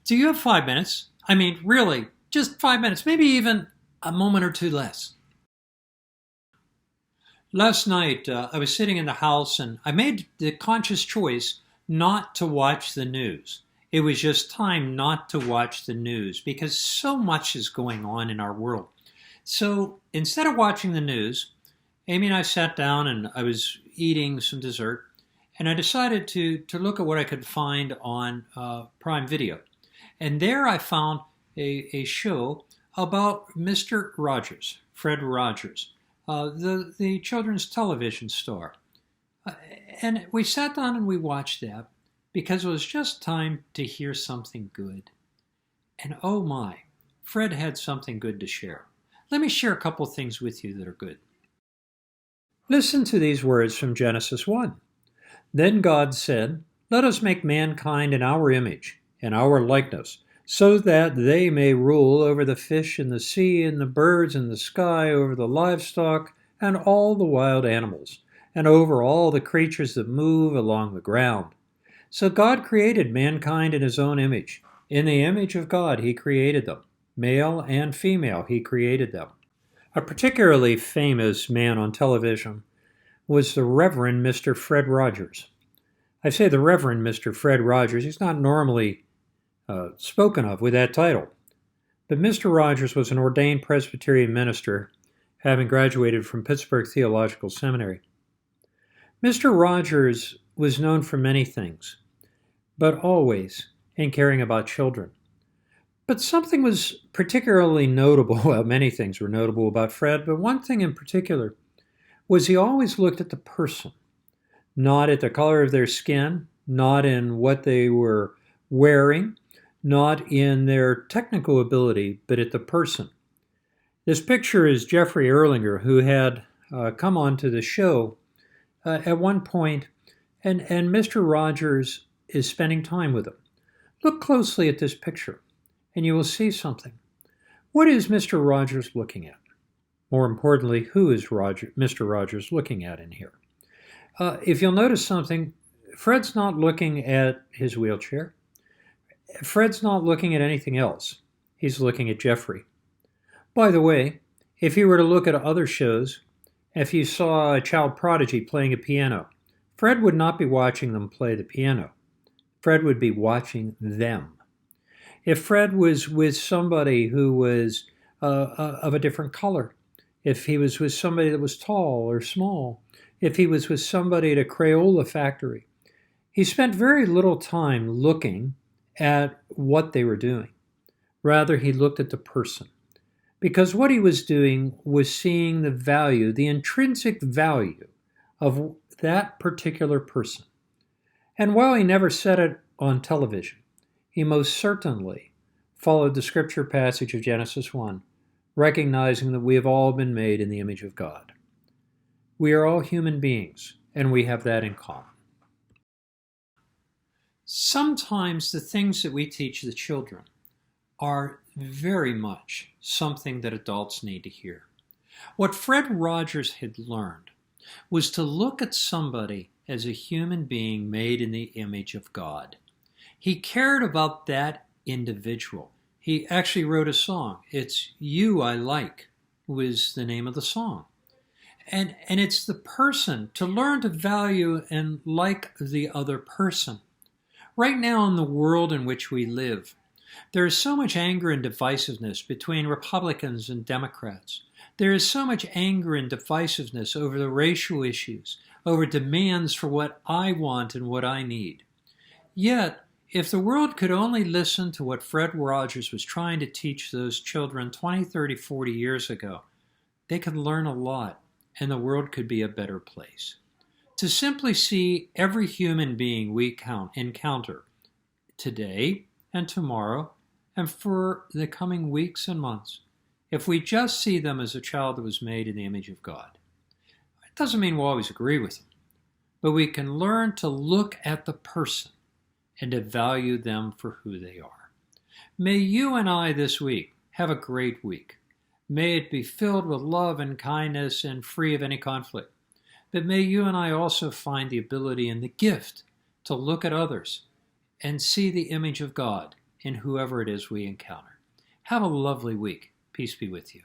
Do you have 5 minutes? I mean, really, just 5 minutes, maybe even a moment or two less. Last night, I was sitting in the house and I made the conscious choice not to watch the news. It was just time not to watch the news because so much is going on in our world. So instead of watching the news, Amy and I sat down and I was eating some dessert and I decided to look at what I could find on Prime Video. And there I found a show about Mr. Rogers, Fred Rogers, the children's television star. Uh, and we sat down and we watched that because it was just time to hear something good. And oh my, Fred had something good to share. Let me share a couple things with you that are good. Listen to these words from Genesis 1. Then God said, "Let us make mankind in our image, in our likeness, so that they may rule over the fish in the sea and the birds in the sky, over the livestock and all the wild animals, and over all the creatures that move along the ground." So God created mankind in his own image. In the image of God he created them. Male and female he created them. A particularly famous man on television was the Reverend Mr. Fred Rogers. I say the Reverend Mr. Fred Rogers. He's not normally spoken of with that title. But Mr. Rogers was an ordained Presbyterian minister, having graduated from Pittsburgh Theological Seminary. Mr. Rogers was known for many things, but always in caring about children. But something was particularly notable, well, many things were notable about Fred, but one thing in particular was he always looked at the person, not at the color of their skin, not in what they were wearing, not in their technical ability, but at the person. This picture is Jeffrey Erlinger, who had come on to the show at one point, and Mr. Rogers is spending time with him. Look closely at this picture, and you will see something. What is Mr. Rogers looking at? More importantly, who is Mr. Rogers looking at in here? If you'll notice something, Fred's not looking at his wheelchair. Fred's not looking at anything else. He's looking at Jeffrey. By the way, if you were to look at other shows, if you saw a child prodigy playing a piano, Fred would not be watching them play the piano. Fred would be watching them. If Fred was with somebody who was of a different color, if he was with somebody that was tall or small, if he was with somebody at a Crayola factory, he spent very little time looking at what they were doing. Rather, he looked at the person. Because what he was doing was seeing the value, the intrinsic value of that particular person. And while he never said it on television, he most certainly followed the scripture passage of Genesis 1, recognizing that we have all been made in the image of God. We are all human beings, and we have that in common. Sometimes the things that we teach the children are very much something that adults need to hear. What Fred Rogers had learned was to look at somebody as a human being made in the image of God. He cared about that individual. He actually wrote a song. It's "You I Like" was the name of the song. And it's the person, to learn to value and like the other person. Right now in the world in which we live, there is so much anger and divisiveness between Republicans and Democrats. There is so much anger and divisiveness over the racial issues, over demands for what I want and what I need. Yet, if the world could only listen to what Fred Rogers was trying to teach those children 20, 30, 40 years ago, they could learn a lot, and the world could be a better place. To simply see every human being we encounter today and tomorrow and for the coming weeks and months, if we just see them as a child that was made in the image of God. It doesn't mean we'll always agree with them, but we can learn to look at the person and to value them for who they are. May you and I this week have a great week. May it be filled with love and kindness and free of any conflict. But may you and I also find the ability and the gift to look at others and see the image of God in whoever it is we encounter. Have a lovely week. Peace be with you.